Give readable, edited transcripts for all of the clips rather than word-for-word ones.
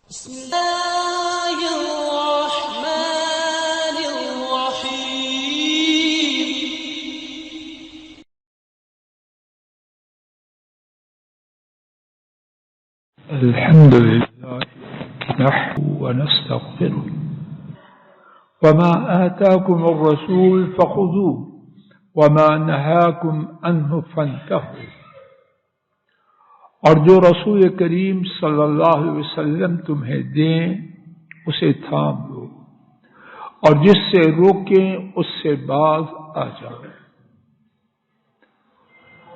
بسم الله الرحمن الرحيم. الحمد لله نحمده ونستغفره وما آتاكم الرسول فخذوه وما نهاكم عنه فانتهوا، اور جو رسول کریم صلی اللہ علیہ وسلم تمہیں دیں اسے تھام لو، اور جس سے روکیں اس سے باز آ جاؤ۔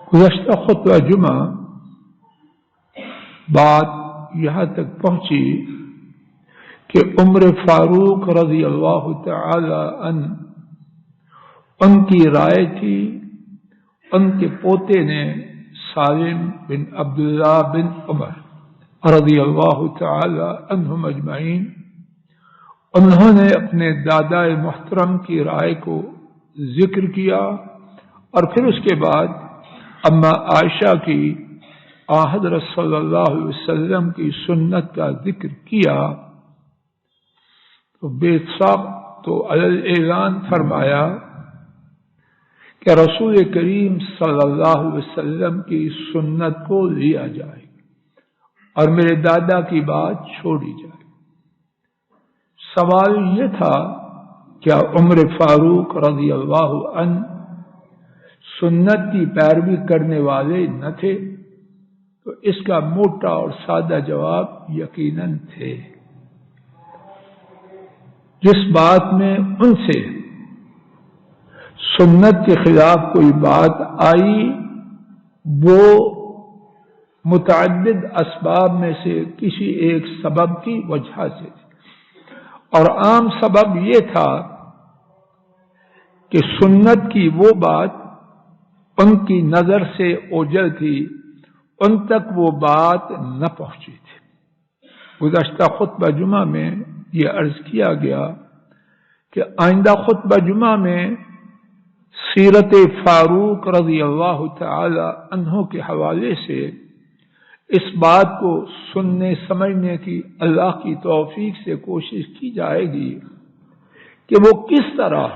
گزشتہ خطبہ جمعہ بات یہاں تک پہنچی کہ عمر فاروق رضی اللہ تعالی عنہ ان کی رائے تھی، ان کے پوتے نے سالم بن عبداللہ بن عمر رضی اللہ تعالی عنہم اجمعین، انہوں نے اپنے دادا محترم کی رائے کو ذکر کیا، اور پھر اس کے بعد اما عائشہ کی حضرت صلی اللہ علیہ وسلم کی سنت کا ذکر کیا، تو بے ساخت تو اعلان فرمایا کہ رسول کریم صلی اللہ علیہ وسلم کی سنت کو لیا جائے اور میرے دادا کی بات چھوڑی جائے۔ سوال یہ تھا کیا عمر فاروق رضی اللہ عنہ سنت کی پیروی کرنے والے نہ تھے؟ تو اس کا موٹا اور سادہ جواب یقیناً تھے۔ جس بات میں ان سے سنت کے خلاف کوئی بات آئی وہ متعدد اسباب میں سے کسی ایک سبب کی وجہ سے تھی، اور عام سبب یہ تھا کہ سنت کی وہ بات ان کی نظر سے اوجھل تھی، ان تک وہ بات نہ پہنچی تھی۔ گزشتہ خطبہ جمعہ میں یہ عرض کیا گیا کہ آئندہ خطبہ جمعہ میں سیرت فاروق رضی اللہ تعالی عنہ کے حوالے سے اس بات کو سننے سمجھنے کی اللہ کی توفیق سے کوشش کی جائے گی کہ وہ کس طرح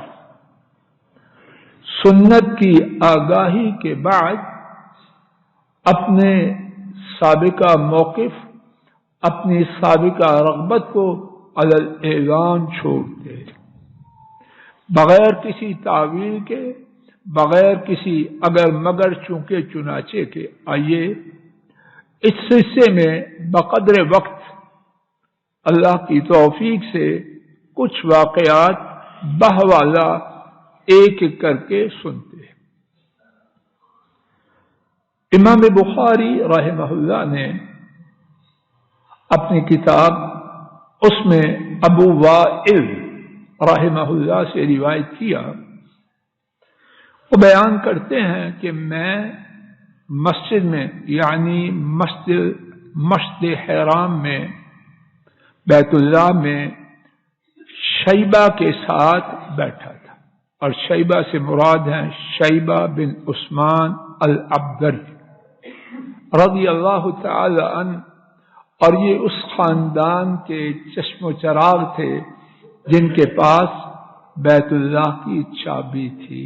سنت کی آگاہی کے بعد اپنے سابقہ موقف، اپنی سابقہ رغبت کو علی الاعلان چھوڑتے، بغیر کسی تعویل کے، بغیر کسی اگر مگر چونکہ چنانچہ کے۔ آئیے اس سلسلے میں بقدر وقت اللہ کی توفیق سے کچھ واقعات بحوالہ ایک ایک کر کے سنتے ہیں۔ امام بخاری رحمہ اللہ نے اپنی کتاب اس میں ابو وائل رحمہ اللہ سے روایت کیا، وہ بیان کرتے ہیں کہ میں مسجد میں یعنی مسجد حرام میں بیت اللہ میں شیبہ کے ساتھ بیٹھا تھا، اور شیبہ سے مراد ہیں شیبہ بن عثمان العبدری رضی اللہ تعالی عنہ، اور یہ اس خاندان کے چشم و چراغ تھے جن کے پاس بیت اللہ کی چابی تھی،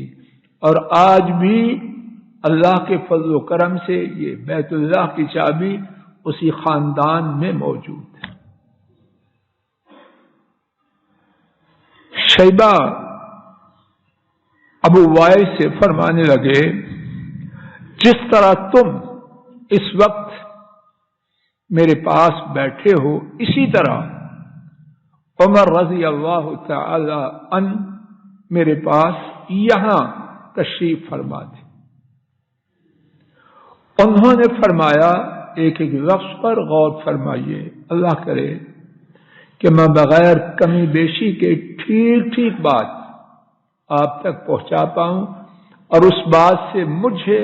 اور آج بھی اللہ کے فضل و کرم سے یہ بیت اللہ کی چابی اسی خاندان میں موجود ہے۔ شیبہ ابو وائل سے فرمانے لگے جس طرح تم اس وقت میرے پاس بیٹھے ہو اسی طرح عمر رضی اللہ تعالی عنہ میرے پاس یہاں تشریف فرما تھے۔ انہوں نے فرمایا، ایک ایک لفظ پر غور فرمائیے، اللہ کرے کہ میں بغیر کمی بیشی کے ٹھیک ٹھیک بات آپ تک پہنچا پاؤں، اور اس بات سے مجھے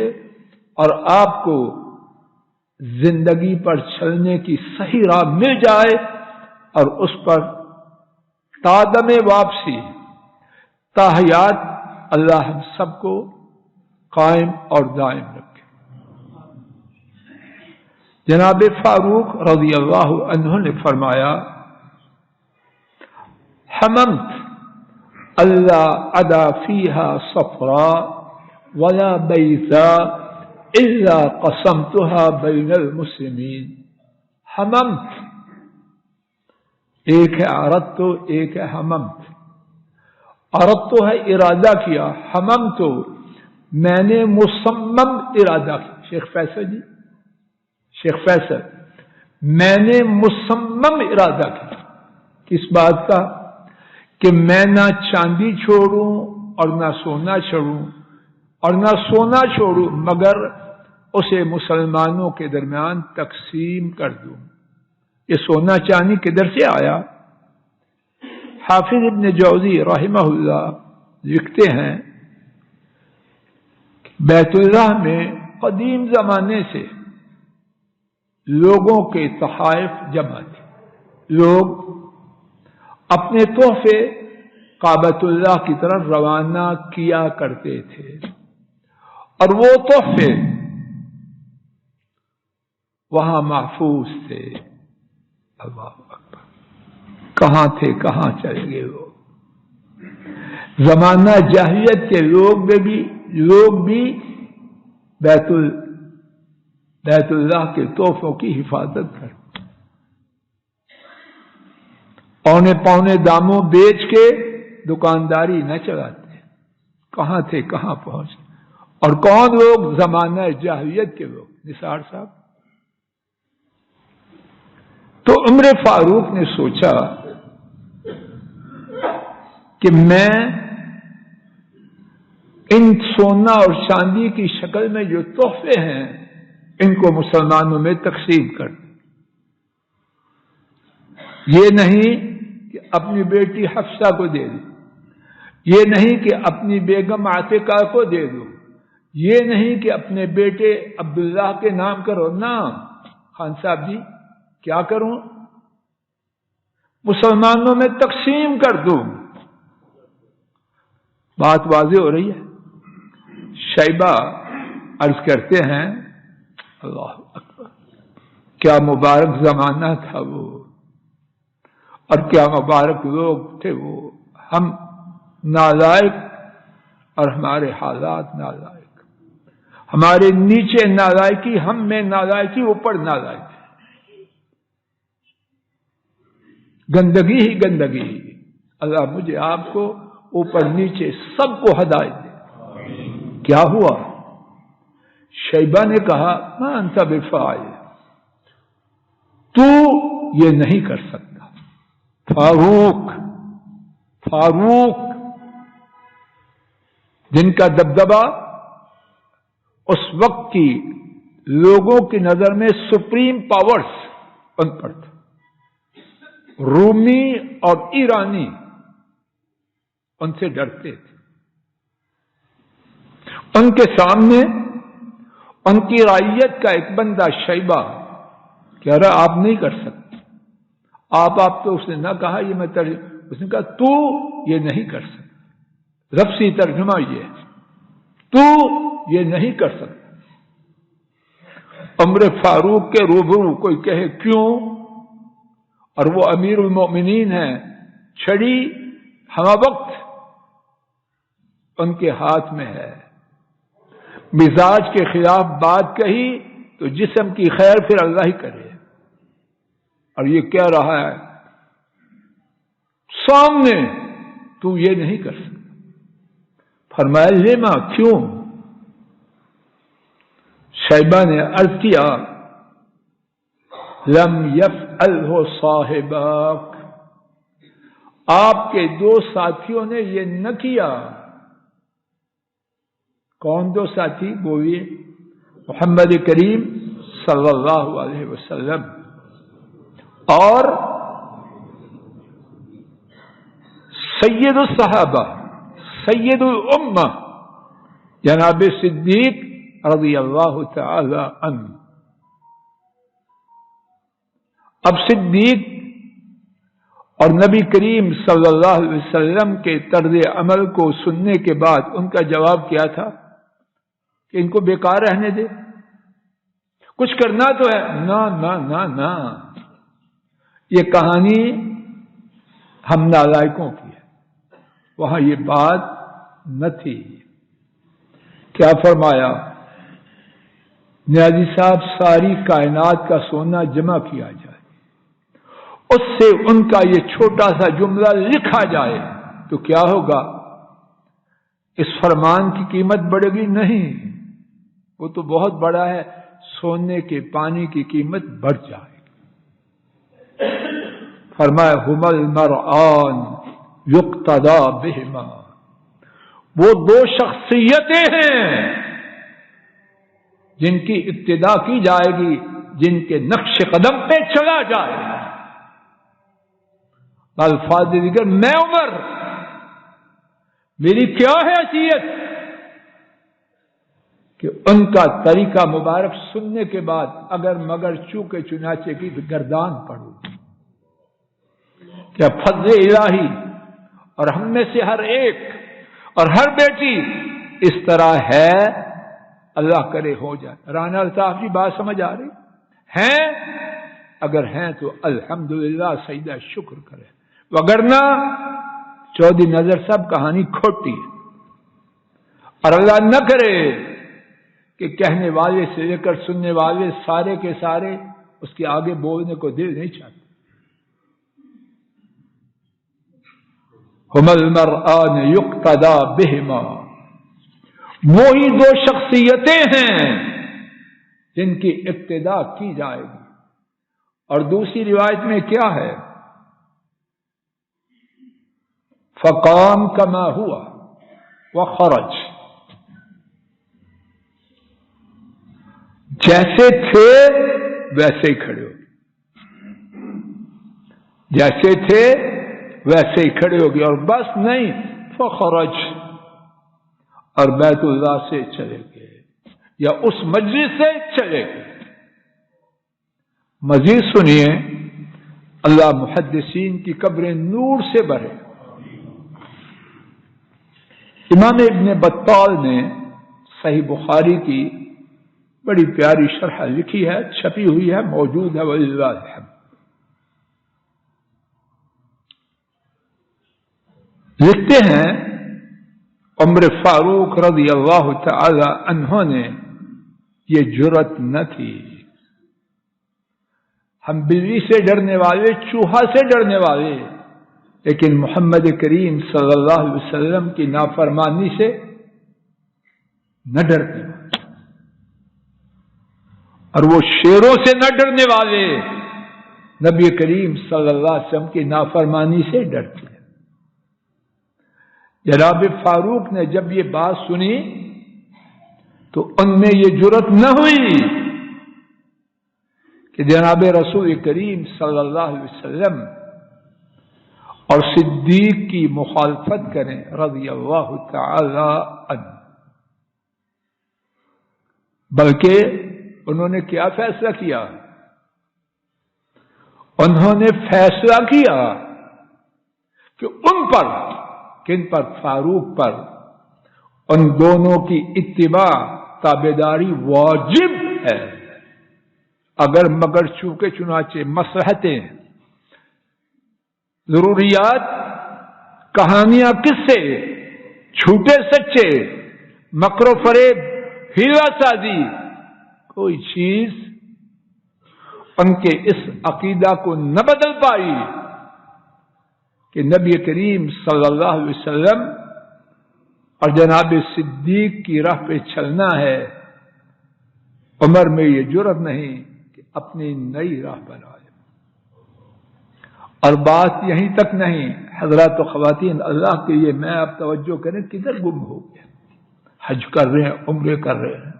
اور آپ کو زندگی پر چلنے کی صحیح راہ مل جائے، اور اس پر تادم واپسی تاحیات اللہ ہم سب کو قائم اور دائم رکھے۔ جناب فاروق رضی اللہ عنہ نے فرمایا حممت اللہ ادا فیہا صفرا ولا بیتا الا قسمتها بین المسلمین. حممت ایک ہے اردت، ایک ہے حممت. اردت ہے ارادہ کیا، حممت میں نے مصمم ارادہ کیا. شیخ فیصل جی، شیخ فیصل، میں نے مصمم ارادہ کیا. کس بات کا؟ کہ میں نہ چاندی چھوڑوں اور نہ سونا چھوڑوں، اور نہ سونا چھوڑوں مگر اسے مسلمانوں کے درمیان تقسیم کر دوں. یہ سونا چاندی کدھر سے آیا؟ حافظ ابن جوزی رحمہ اللہ لکھتے ہیں بیت اللہ میں قدیم زمانے سے لوگوں کے تحائف جمع تھے. لوگ اپنے تحفے کعبۃ اللہ کی طرف روانہ کیا کرتے تھے، اور وہ تحفے وہاں محفوظ تھے. اللہ اکبر، کہاں تھے، کہاں چلے گئے وہ؟ زمانہ جاہلیت کے لوگ بھی بیت اللہ کے تحفوں کی حفاظت کرتے، پونے پونے داموں بیچ کے دکانداری نہ چلاتے. کہاں تھے، کہاں پہنچ؟ اور کون لوگ؟ زمانہ جاہلیت کے لوگ. نثار صاحب، تو عمر فاروق نے سوچا کہ میں ان سونا اور چاندی کی شکل میں جو تحفے ہیں ان کو مسلمانوں میں تقسیم کر دوں. یہ نہیں کہ اپنی بیٹی حفصہ کو دے دوں، یہ نہیں کہ اپنی بیگم عاتقہ کو دے دوں، یہ نہیں کہ اپنے بیٹے عبداللہ کے نام کرو. نام خان صاحب جی کیا کروں؟ مسلمانوں میں تقسیم کر دوں. بات واضح ہو رہی ہے. شیبہ عرض کرتے ہیں اللہ اکبر، کیا مبارک زمانہ تھا وہ، اور کیا مبارک لوگ تھے وہ. ہم نالائق اور ہمارے حالات نالائق، ہمارے نیچے نالائکی، ہم میں نالائکی، اوپر نالائکی، گندگی ہی گندگی. اللہ مجھے آپ کو اوپر نیچے سب کو ہدایت دے. کیا ہوا؟ شیبہ نے کہا ما انت بفاعل، تو یہ نہیں کر سکتا. فاروق جن کا دبدبہ اس وقت کی لوگوں کی نظر میں سپریم پاورز ان پر تھا. رومی اور ایرانی ان سے ڈرتے تھے. ان کے سامنے ان کی رعیت کا ایک بندہ شیبہ کہہ رہا آپ نہیں کر سکتے. آپ تو اس نے نہ کہا یہ میں اس نے کہا تو یہ نہیں کر سکتا. لفظی ترجمہ یہ ہے، تو یہ نہیں کر سکتا. عمر فاروق کے روبرو کوئی کہے کیوں، اور وہ امیر المومنین ہیں، چھڑی ہمہ وقت ان کے ہاتھ میں ہے. مزاج کے خلاف بات کہی تو جسم کی خیر پھر اللہ ہی کرے. اور یہ کہہ رہا ہے سامنے تو یہ نہیں کر سکتا. فرمایا لیما کیوں؟ شیبہ نے عرض کیا لم یفعلہ صاحباک، آپ کے دو ساتھیوں نے یہ نہ کیا. کون دو ساتھی؟ بولیے. محمد کریم صلی اللہ علیہ وسلم اور سید الصحابہ، سید الامہ جناب صدیق رضی اللہ تعالی عنہ. اب صدیق اور نبی کریم صلی اللہ علیہ وسلم کے طرز عمل کو سننے کے بعد ان کا جواب کیا تھا کہ ان کو بیکار رہنے دے، کچھ کرنا تو ہے، نہ نہ نہ نہ، یہ کہانی ہم نالائقوں کی ہے، وہاں یہ بات نہ تھی۔ کیا فرمایا نیازی صاحب؟ ساری کائنات کا سونا جمع کیا جائے، اس سے ان کا یہ چھوٹا سا جملہ لکھا جائے تو کیا ہوگا؟ اس فرمان کی قیمت بڑھے گی؟ نہیں، وہ تو بہت بڑا ہے، سونے کے پانی کی قیمت بڑھ جائے گی۔ فرمایا ہم المرآن یقتدی بہما، وہ دو شخصیتیں ہیں جن کی ابتدا کی جائے گی، جن کے نقش قدم پہ چلا جائے گا۔ الفاظ دیگر، میں عمر، میری کیا حیثیت کہ ان کا طریقہ مبارک سننے کے بعد اگر مگر چونکہ چنانچہ کی گردان پڑوں، کیا فضل الہی اور ہم میں سے ہر ایک اور ہر بیٹی اس طرح ہے؟ اللہ کرے ہو جائے۔ رانا الطاف جی بات سمجھ آ رہی ہیں؟ اگر ہیں تو الحمدللہ سجدہ شکر کرے، وگرنہ چودھری نظر صاحب کہانی کھوٹی ہے، اور اللہ نہ کرے کہ کہنے والے سے لے کر سننے والے سارے کے سارے اس کے آگے بولنے کو دل نہیں چاہتے۔ ہم المرآن یقتدی بہما، وہی دو شخصیتیں ہیں جن کی ابتدا کی جائے گی۔ اور دوسری روایت میں کیا ہے؟ فقام کما ہوا وخرج، جیسے تھے ویسے ہی کھڑے ہو گئے، جیسے تھے ویسے ہی کھڑے ہو گئے، اور بس نہیں، فخرج، اور بیت اللہ سے چلے گئے یا اس مجلس سے چلے گئے۔ مزید سنیے، اللہ محدثین کی قبریں نور سے بھرے۔ امام ابن بطال نے صحیح بخاری کی بڑی پیاری شرح لکھی ہے، چھپی ہوئی ہے، موجود ہے، وللہ الحمد۔ لکھتے ہیں عمر فاروق رضی اللہ تعالی عنہ نے یہ جرأت نہ تھی۔ ہم بلی سے ڈرنے والے، چوہا سے ڈرنے والے، لیکن محمد کریم صلی اللہ علیہ وسلم کی نافرمانی سے نہ ڈرتے، اور وہ شیروں سے نہ ڈرنے والے نبی کریم صلی اللہ علیہ وسلم کی نافرمانی سے ڈرتے۔ جناب فاروق نے جب یہ بات سنی تو ان میں یہ جرأت نہ ہوئی کہ جناب رسول کریم صلی اللہ علیہ وسلم اور صدیق کی مخالفت کریں رضی اللہ تعالی عنہ، بلکہ انہوں نے کیا فیصلہ کیا؟ انہوں نے فیصلہ کیا کہ ان پر، کن پر؟ فاروق پر، ان دونوں کی اتباع، تابعداری واجب ہے، اگر مگر چونکہ چنانچہ مصلحتیں، ضروریات، کہانیاں، قصے، جھوٹے سچے، مکر و فریب، ہیلا سازی، کوئی چیز ان کے اس عقیدہ کو نہ بدل پائی کہ نبی کریم صلی اللہ علیہ وسلم اور جناب صدیق کی راہ پہ چلنا ہے۔ عمر میں یہ جرأت نہیں کہ اپنی نئی راہ بنائے۔ اور بات یہیں تک نہیں، حضرات و خواتین اللہ کے لیے میں آپ توجہ کریں، کدھر گم ہو گئے؟ حج کر رہے ہیں، عمرے کر رہے ہیں،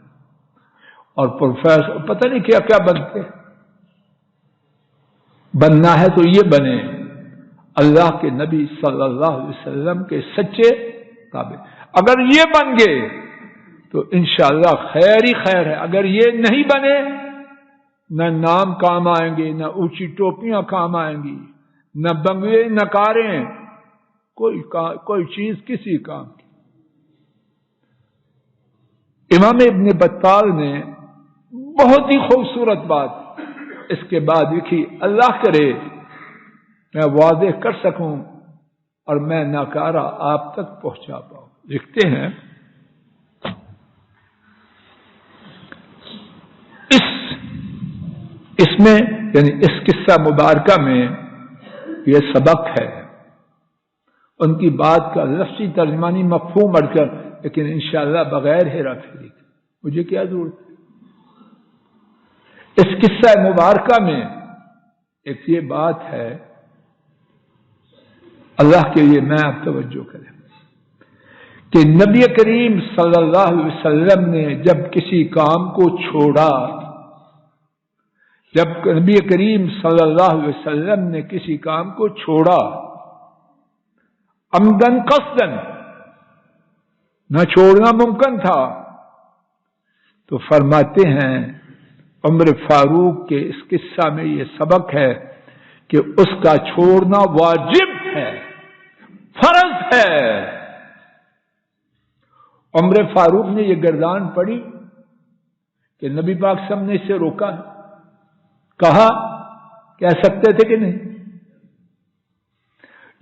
اور پروفیسر پتہ نہیں کیا کیا بنتے۔ بننا ہے تو یہ بنے اللہ کے نبی صلی اللہ علیہ وسلم کے سچے تابع۔ اگر یہ بن گئے تو انشاءاللہ خیر ہی خیر ہے، اگر یہ نہیں بنے نہ نام کام آئیں گے، نہ اونچی ٹوپیاں کام آئیں گی، نہ بنگلے، نہ کاریں، کوئی چیز کسی کام کی۔ امام ابن بطال نے بہت ہی خوبصورت بات اس کے بعد لکھی، اللہ کرے میں واضح کر سکوں اور میں ناکارہ آپ تک پہنچا پاؤں۔ لکھتے ہیں اس میں یعنی اس قصہ مبارکہ میں یہ سبق ہے، ان کی بات کا لفظی ترجمانی مفہوم اڑ کر، لیکن انشاءاللہ بغیر ہیرا پھیری مجھے کیا ضرورت ہے۔ اس قصہ مبارکہ میں ایک یہ بات ہے، اللہ کے لیے میں آپ توجہ کریں کہ نبی کریم صلی اللہ علیہ وسلم نے جب کسی کام کو چھوڑا، جب نبی کریم صلی اللہ علیہ وسلم نے کسی کام کو چھوڑا عمدن قصدن، نہ چھوڑنا ممکن تھا، تو فرماتے ہیں عمر فاروق کے اس قصہ میں یہ سبق ہے کہ اس کا چھوڑنا واجب ہے، فرض ہے۔ عمر فاروق نے یہ گردان پڑی کہ نبی پاک صلی اللہ علیہ وسلم نے اسے روکا، کہا کہہ سکتے تھے کہ نہیں،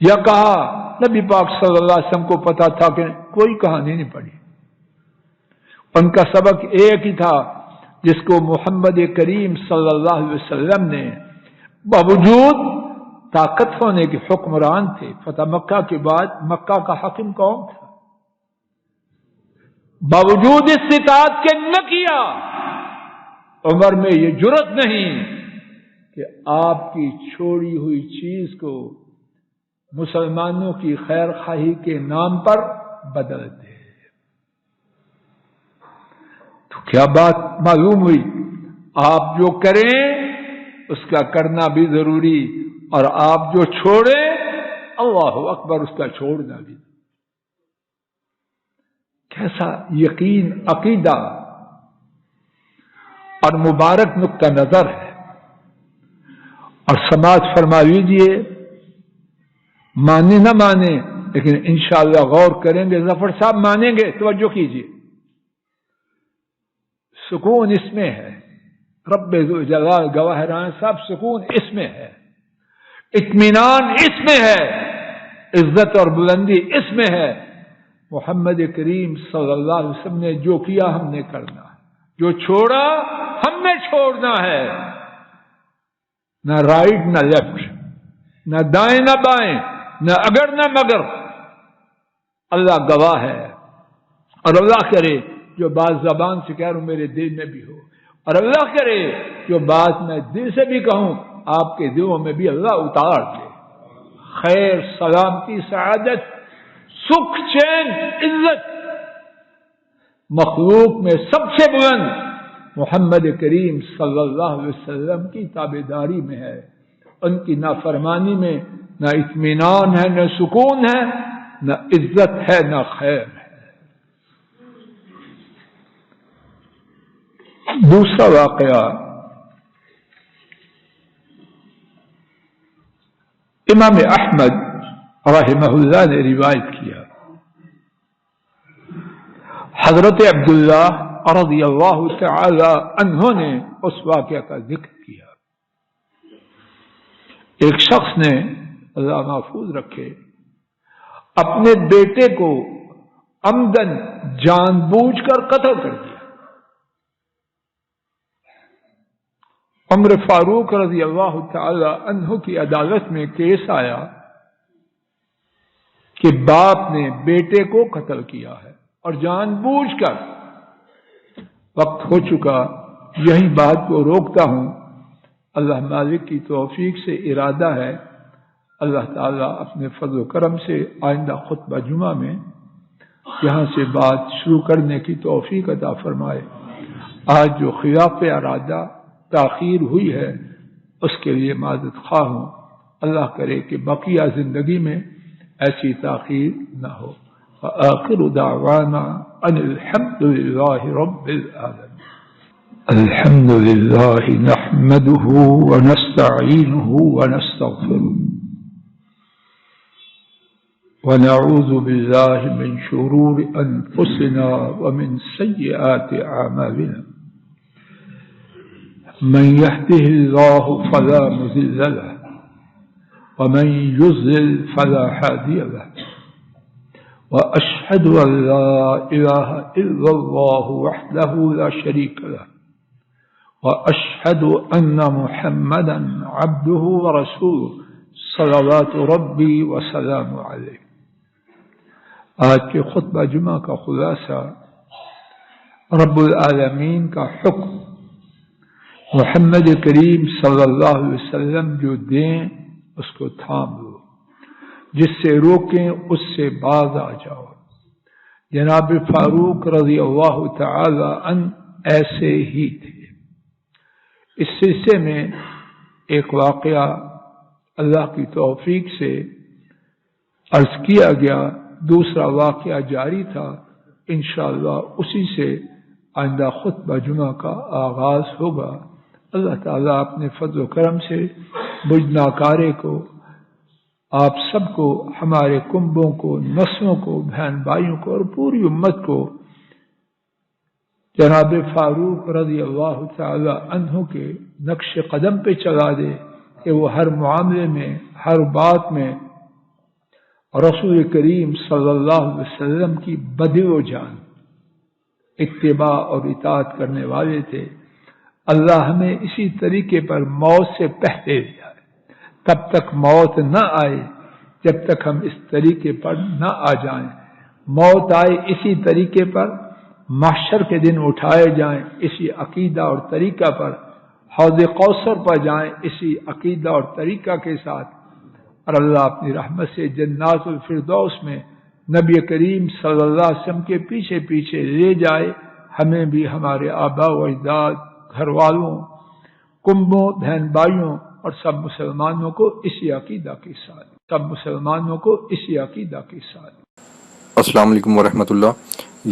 یا کہا نبی پاک صلی اللہ علیہ وسلم کو پتا تھا کہ کوئی کہانی نہیں پڑی۔ ان کا سبق ایک ہی تھا جس کو محمد کریم صلی اللہ علیہ وسلم نے باوجود طاقت ہونے کے حکمران تھے، فتح مکہ کے بعد مکہ کا حاکم کون تھا، باوجود استطاعت کے نہ کیا۔ عمر میں یہ جرت نہیں کہ آپ کی چھوڑی ہوئی چیز کو مسلمانوں کی خیر خواہی کے نام پر بدل دے۔ تو کیا بات معلوم ہوئی، آپ جو کریں اس کا کرنا بھی ضروری، اور آپ جو چھوڑیں اللہ اکبر اس کا چھوڑنا بھی۔ کیسا یقین، عقیدہ اور مبارک نقطہ نظر ہے۔ اور سماعت فرما لیجیے، مانے نہ مانے لیکن انشاءاللہ غور کریں گے، ظفر صاحب مانیں گے، توجہ کیجیے، سکون اس میں ہے، رب ذوالجلال گواہ رائے صاحب، سکون اس میں ہے، اطمینان اس میں ہے، عزت اور بلندی اس میں ہے۔ محمد کریم صلی اللہ علیہ وسلم نے جو کیا ہم نے کرنا ہے، جو چھوڑا ہم نے چھوڑنا ہے، نہ رائٹ نہ لیفٹ، نہ دائیں نہ بائیں، نہ اگر نہ مگر، اللہ گواہ ہے۔ اور اللہ کرے جو بات زبان سے کہہ رہا ہوں میرے دل میں بھی ہو، اور اللہ کرے جو بات میں دل سے بھی کہوں آپ کے دلوں میں بھی اللہ اتار دے۔ خیر، سلامتی، سعادت، سکھ، چین، عزت مخلوق میں سب سے بلند محمد کریم صلی اللہ علیہ وسلم کی تابعداری میں ہے۔ ان کی نافرمانی میں نہ اطمینان ہے، نہ سکون ہے، نہ عزت ہے، نہ خیر ہے۔ دوسرا واقعہ امام احمد رحمہ اللہ نے روایت کیا، حضرت عبداللہ رضی اللہ تعالی عنہ نے اس واقعہ کا ذکر کیا۔ ایک شخص نے، اللہ محفوظ رکھے، اپنے بیٹے کو عمدن جان بوجھ کر قتل کر دیا۔ عمر فاروق رضی اللہ تعالی عنہ کی عدالت میں کیس آیا کہ باپ نے بیٹے کو قتل کیا ہے اور جان بوجھ کر۔ وقت ہو چکا، یہی بات کو روکتا ہوں، اللہ مالک کی توفیق سے ارادہ ہے اللہ تعالیٰ اپنے فضل و کرم سے آئندہ خطبہ جمعہ میں یہاں سے بات شروع کرنے کی توفیق عطا فرمائے۔ آج جو خلاف ارادہ تاخیر ہوئی ہے اس کے لیے معذرت خواہ ہوں، اللہ کرے کہ بقیہ زندگی میں ایسی تاخیر نہ ہو۔ وآخر دعوانا ان الحمد للہ رب العالمین۔ الحمد للہ نحمده ونستعینه ونستغفره ونعوذ باللہ من شرور انفسنا ومن سیئات اعمالنا من يهده الله فلا مضل له ومن يضلل فلا هادي له وأشهد أن لا إله إلا الله وحده لا شريك له وأشهد أن محمدا عبده ورسوله صلوات ربي وسلام علیہ۔ آج کے خطبہ جمعہ کا خلاصہ، رب العالمین کا حکم، محمد کریم صلی اللہ علیہ وسلم جو دیں اس کو تھام لو، جس سے روکیں اس سے باز آ جاؤ۔ جناب فاروق رضی اللہ تعالی عنہ ایسے ہی تھے۔ اس سلسلے میں ایک واقعہ اللہ کی توفیق سے عرض کیا گیا، دوسرا واقعہ جاری تھا، انشاءاللہ اسی سے آئندہ خطبہ جمعہ کا آغاز ہوگا۔ اللہ تعالیٰ اپنے فضل و کرم سے مجھ ناکارے کو، آپ سب کو، ہمارے کنبوں کو، نسلوں کو، بہن بھائیوں کو اور پوری امت کو جناب فاروق رضی اللہ تعالی عنہ کے نقش قدم پہ چلا دے کہ وہ ہر معاملے میں، ہر بات میں رسول کریم صلی اللہ علیہ وسلم کی بدل و جان اتباع اور اطاعت کرنے والے تھے۔ اللہ ہمیں اسی طریقے پر موت سے پہلے جائے، تب تک موت نہ آئے جب تک ہم اس طریقے پر نہ آ جائیں۔ موت آئے اسی طریقے پر، محشر کے دن اٹھائے جائیں اسی عقیدہ اور طریقہ پر، حوض کوثر پر جائیں اسی عقیدہ اور طریقہ کے ساتھ، اور اللہ اپنی رحمت سے جنات الفردوس میں نبی کریم صلی اللہ علیہ وسلم کے پیچھے پیچھے لے جائے، ہمیں بھی ہمارے آباء و اجداد، گھر والوں، کنبوں، بہن بھائیوں اور سب مسلمانوں کو اسی عقیدہ کے ساتھ، السلام علیکم ورحمۃ اللہ۔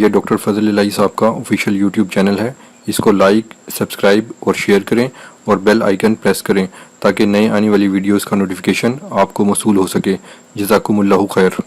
یہ ڈاکٹر فضل الہی صاحب کا آفیشیل یوٹیوب چینل ہے، اس کو لائک، سبسکرائب اور شیئر کریں اور بیل آئیکن پریس کریں تاکہ نئے آنے والی ویڈیوز کا نوٹیفیکیشن آپ کو موصول ہو سکے۔ جزاکم اللہ خیر۔